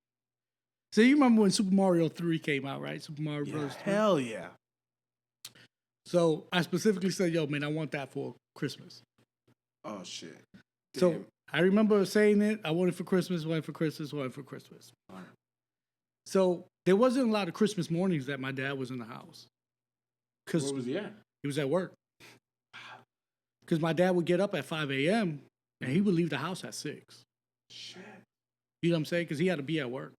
Speaker 2: So, you remember when Super Mario 3 came out, right? Super Mario Bros. 3?
Speaker 1: Hell yeah.
Speaker 2: So, I specifically said, yo, man, I want that for Christmas.
Speaker 1: Oh, shit. Damn.
Speaker 2: So, I remember saying it. I want it for Christmas, want it for Christmas. So, there wasn't a lot of Christmas mornings that my dad was in the house.
Speaker 1: Where was he at?
Speaker 2: He was at work. Because my dad would get up at 5 a.m. and he would leave the house at 6.
Speaker 1: Shit.
Speaker 2: You know what I'm saying? Because he had to be at work.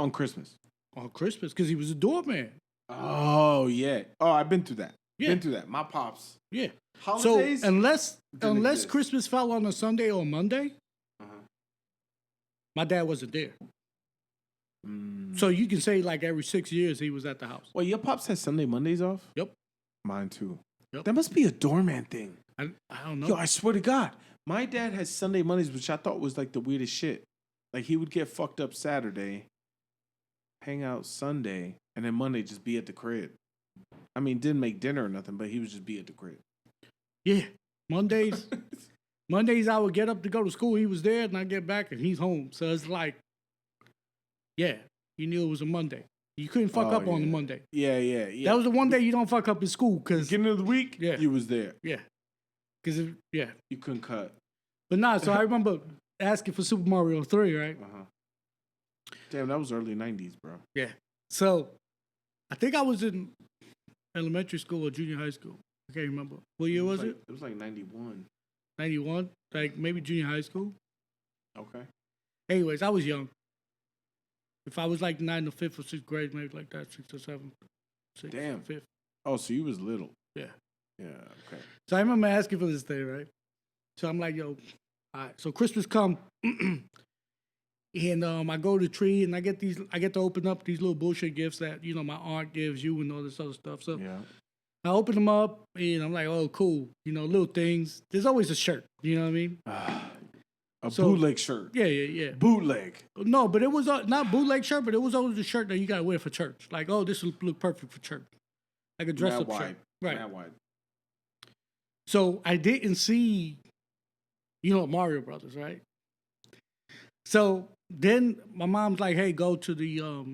Speaker 1: On Christmas?
Speaker 2: On Christmas, because he was a doorman.
Speaker 1: Oh, yeah. Oh, I've been through that.
Speaker 2: Yeah.
Speaker 1: Been through that. My pops.
Speaker 2: Yeah.
Speaker 1: Holidays?
Speaker 2: So unless Christmas fell on a Sunday or a Monday, my dad wasn't there. So you can say like every 6 years he was at the house.
Speaker 1: Well, your pops had Sunday, Mondays off?
Speaker 2: Yep.
Speaker 1: Mine too.
Speaker 2: Yep.
Speaker 1: That must be a doorman thing.
Speaker 2: I don't know.
Speaker 1: Yo, I swear to God. My dad has Sunday, Mondays, which I thought was like the weirdest shit. Like he would get fucked up Saturday, hang out Sunday, and then Monday just be at the crib. I mean, didn't make dinner or nothing, but he would just be at the crib.
Speaker 2: Yeah. Mondays I would get up to go to school. He was there, and I get back, and he's home. So it's like, yeah, you knew it was a Monday. You couldn't fuck up on a Monday.
Speaker 1: Yeah.
Speaker 2: That was the one day you don't fuck up in school. Cause
Speaker 1: beginning of the week, you was there.
Speaker 2: Yeah. Because,
Speaker 1: you couldn't cut.
Speaker 2: But nah, so I remember asking for Super Mario 3, right?
Speaker 1: Damn, that was early 90s, bro.
Speaker 2: Yeah. So I think I was in elementary school or junior high school. I can't remember. What year was it?
Speaker 1: It was like 91.
Speaker 2: 91? Like maybe junior high school?
Speaker 1: Okay.
Speaker 2: Anyways, I was young. If I was like 9th or 5th or 6th grade, maybe like that, 6th or 7th. 6th,
Speaker 1: Damn.
Speaker 2: 5th.
Speaker 1: Oh, so you was little.
Speaker 2: Yeah.
Speaker 1: Yeah, okay.
Speaker 2: So I remember asking for this thing, right? So I'm like, yo, all right. So Christmas come, and I go to the tree, and I get to open up these little bullshit gifts that, you know, my aunt gives you and all this other stuff. So I open them up and I'm like, oh, cool. You know, little things. There's always a shirt. You know what I mean?
Speaker 1: A bootleg shirt.
Speaker 2: Yeah.
Speaker 1: Bootleg.
Speaker 2: No, but it was not bootleg shirt, but it was always a shirt that you gotta wear for church. Like, oh, this will look perfect for church. Like a dress up shirt. Right.
Speaker 1: Mad wide.
Speaker 2: So I didn't see, Mario Brothers, right? So then my mom's like, hey, go to your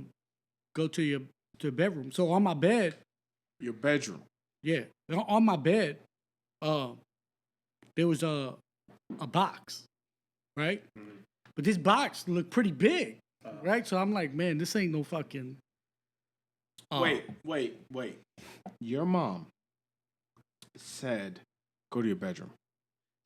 Speaker 2: bedroom. So on my bed.
Speaker 1: Your bedroom.
Speaker 2: Yeah. On my bed, there was a box, right? Mm-hmm. But this box looked pretty big, right? So I'm like, man, this ain't no fucking...
Speaker 1: Wait. Your mom said, go to your bedroom.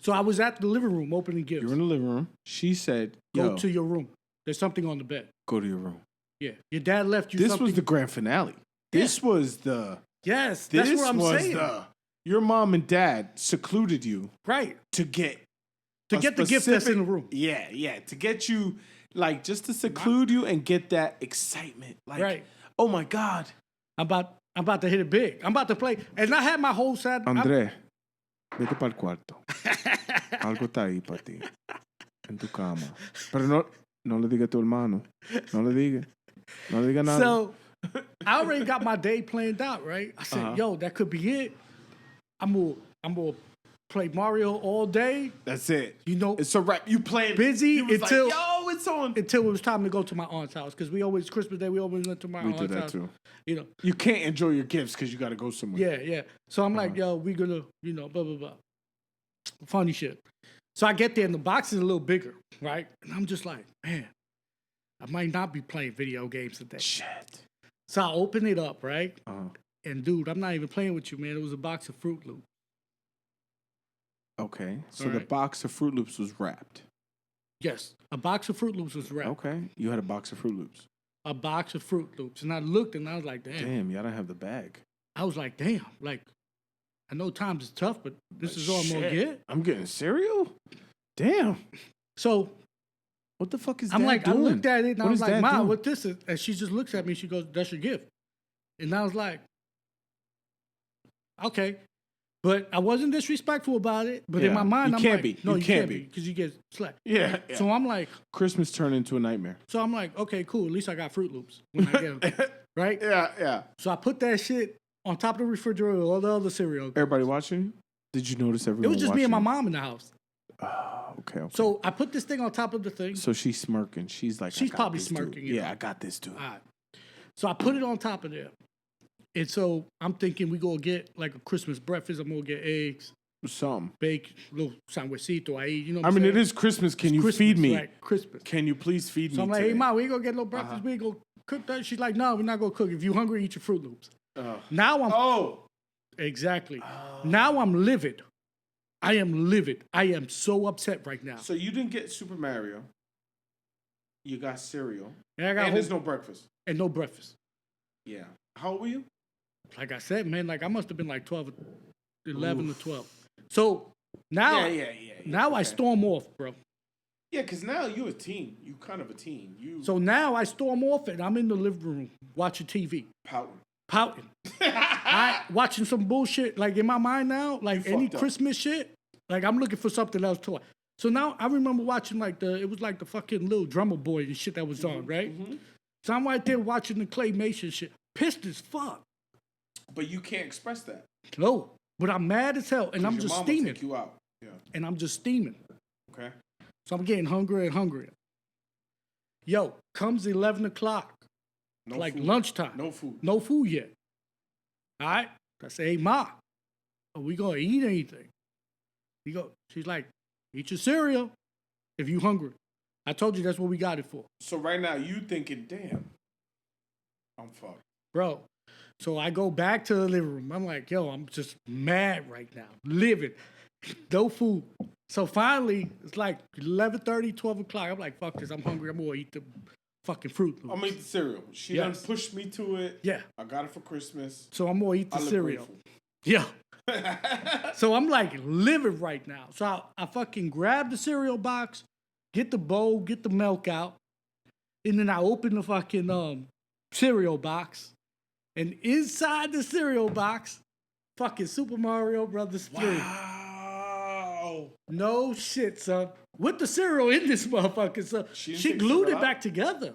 Speaker 2: So I was at the living room opening gifts.
Speaker 1: You're in the living room. She said,
Speaker 2: go to your room. There's something on the bed.
Speaker 1: Go to your room.
Speaker 2: Yeah. Your dad left you
Speaker 1: This
Speaker 2: something.
Speaker 1: was the grand finale. This was the...
Speaker 2: Yes, that's what I'm saying.
Speaker 1: Your mom and dad secluded you.
Speaker 2: Right.
Speaker 1: To get
Speaker 2: the gift that's in the room.
Speaker 1: Yeah. To get you, like, just to seclude you and get that excitement. Like,
Speaker 2: right.
Speaker 1: Oh my God.
Speaker 2: I'm about to hit it big. I'm about to play. And I had my whole set.
Speaker 1: André, vete para el cuarto. Algo está ahí para ti. En tu cama. Pero no le diga a tu hermano. No le diga nada.
Speaker 2: So, I already got my day planned out, right? I said, yo, that could be it. I'm gonna play Mario all day.
Speaker 1: That's it.
Speaker 2: It's
Speaker 1: a wrap. You playing
Speaker 2: busy until
Speaker 1: like, yo, it's on.
Speaker 2: Until it was time to go to my aunt's house because Christmas Day we always went to my aunt's house. We did that too.
Speaker 1: You can't enjoy your gifts because you got to go somewhere.
Speaker 2: Yeah. So I'm like, yo, we gonna, blah blah blah. Funny shit. So I get there and the box is a little bigger, right? And I'm just like, man, I might not be playing video games today.
Speaker 1: Shit.
Speaker 2: So I open it up, right? And dude, I'm not even playing with you, man. It was a box of Fruit Loops.
Speaker 1: Okay. So the box of Fruit Loops was wrapped.
Speaker 2: Yes. A box of Fruit Loops was wrapped.
Speaker 1: Okay. You had a box of Fruit Loops.
Speaker 2: A box of Fruit Loops. And I looked and I was like, damn.
Speaker 1: Damn, y'all don't have the bag.
Speaker 2: I was like, damn. Like, I know times is tough, but this is all I'm going to get.
Speaker 1: I'm getting cereal? Damn.
Speaker 2: So...
Speaker 1: What the fuck is
Speaker 2: I'm
Speaker 1: Dad
Speaker 2: like,
Speaker 1: doing?
Speaker 2: I looked at it and I was like, Mom,
Speaker 1: doing?
Speaker 2: what this is? And she just looks at me. She goes, that's your gift. And I was like, okay. But I wasn't disrespectful about it. But in my mind, I'm like, no, you can't be because you get slapped.
Speaker 1: Yeah.
Speaker 2: So I'm like,
Speaker 1: Christmas turned into a nightmare.
Speaker 2: So I'm like, okay, cool. At least I got Fruit Loops when I get them. Right?
Speaker 1: Yeah.
Speaker 2: So I put that shit on top of the refrigerator with all the other cereal.
Speaker 1: Everybody watching? Did you notice everyone
Speaker 2: It was just
Speaker 1: watching?
Speaker 2: me and my mom in the house.
Speaker 1: Okay.
Speaker 2: So I put this thing on top of the thing.
Speaker 1: So she's smirking. She's like,
Speaker 2: she's probably smirking.
Speaker 1: Yeah, I got this too.
Speaker 2: All right. So I put it on top of there. And so I'm thinking we gonna get like a Christmas breakfast. I'm gonna get eggs.
Speaker 1: Something.
Speaker 2: Bake, little sandwichito.
Speaker 1: I mean, it is Christmas. Can you feed me?
Speaker 2: Right, Christmas.
Speaker 1: Can you please feed me?
Speaker 2: So I'm like,
Speaker 1: today?
Speaker 2: hey, Mom, we gonna get a little breakfast. We gonna cook that. She's like, no, we're not gonna cook. If you hungry, eat your Fruit Loops. Now I'm... Exactly. Now I'm livid. I am livid. I am so upset right now.
Speaker 1: So you didn't get Super Mario. You got cereal.
Speaker 2: And
Speaker 1: there's no breakfast.
Speaker 2: And no breakfast.
Speaker 1: Yeah. How old were you?
Speaker 2: Like I said, man, like I must have been like 12, 11 or 12. So now, now I storm off, bro.
Speaker 1: Yeah, because now you're a teen. You kind of a teen.
Speaker 2: So now I storm off and I'm in the living room watching TV. Pouting. Watching some bullshit. Like in my mind now, like any Christmas shit, like I'm looking for something else to watch. So now I remember watching it was like the fucking little drummer boy and shit that was on, right? Mm-hmm. So I'm right there watching the claymation shit. Pissed as fuck.
Speaker 1: But you can't express that.
Speaker 2: No. But I'm mad as hell and I'm just steaming.
Speaker 1: Take you out. Yeah.
Speaker 2: And I'm just steaming.
Speaker 1: Okay.
Speaker 2: So I'm getting hungrier and hungrier. Yo, comes 11 o'clock. No like food. Lunchtime.
Speaker 1: No food.
Speaker 2: No food yet. All right? I say, hey, Ma, are we going to eat anything? She's like, eat your cereal if you hungry. I told you that's what we got it for.
Speaker 1: So right now you thinking, damn, I'm fucked.
Speaker 2: Bro, so I go back to the living room. I'm like, yo, I'm just mad right now. Living. No food. So finally, it's like 11:30, 12 o'clock. I'm like, fuck this. I'm hungry. I'm going to eat the fucking Fruit Loops.
Speaker 1: I'm going to eat the cereal. She done pushed me to it.
Speaker 2: Yeah.
Speaker 1: I got it for Christmas.
Speaker 2: So I'm going to eat the cereal. Yeah. So I'm like living right now. So I fucking grab the cereal box, get the bowl, get the milk out, and then I open the fucking cereal box. And inside the cereal box, fucking Super Mario Brothers 3.
Speaker 1: Wow.
Speaker 2: No shit, son. With the cereal in this motherfucker, son.
Speaker 1: She didn't
Speaker 2: She
Speaker 1: take
Speaker 2: glued
Speaker 1: cereal
Speaker 2: it back together.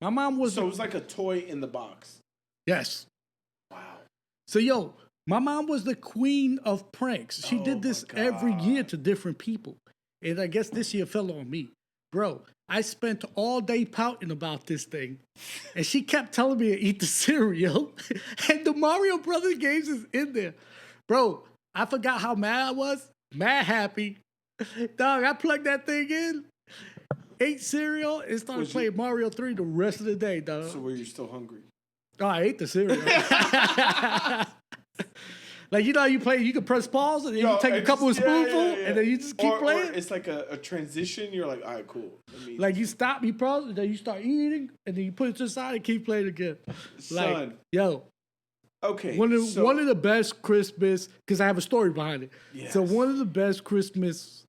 Speaker 2: My mom was...
Speaker 1: So it was like a toy in the box.
Speaker 2: Yes.
Speaker 1: Wow.
Speaker 2: So, yo, my mom was the queen of pranks. She did this every year to different people. And I guess this year fell on me. Bro, I spent all day pouting about this thing. And she kept telling me to eat the cereal. And the Mario Brothers games is in there. Bro, I forgot how mad I was. Mad happy. Dog, I plugged that thing in, ate cereal, and started playing Mario 3 the rest of the day, dog.
Speaker 1: So were you still hungry?
Speaker 2: Oh, I ate the cereal. Like, you know how you play, you can press pause and then you take a couple of spoonfuls and then you just keep playing?
Speaker 1: Or it's like a transition. You're like, all right, cool.
Speaker 2: Like, you stop, you pause, and then you start eating, and then you put it to the side and keep playing again. Like,
Speaker 1: Son.
Speaker 2: yo.
Speaker 1: Okay.
Speaker 2: One of the best Christmas, because I have a story behind it. Yes. So one of the best Christmas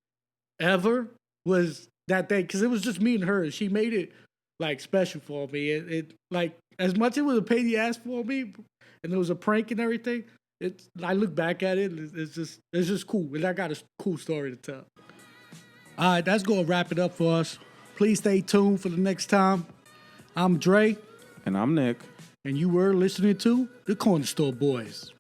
Speaker 2: ever was that day, because it was just me and her, and she made it, like, special for me. It like, as much as it was a pain in the ass for me, and it was a prank and everything, I look back at it, it's just cool. And I got a cool story to tell. All right, that's going to wrap it up for us. Please stay tuned for the next time. I'm Dre.
Speaker 1: And I'm Nick.
Speaker 2: And you were listening to The Corner Store Boys.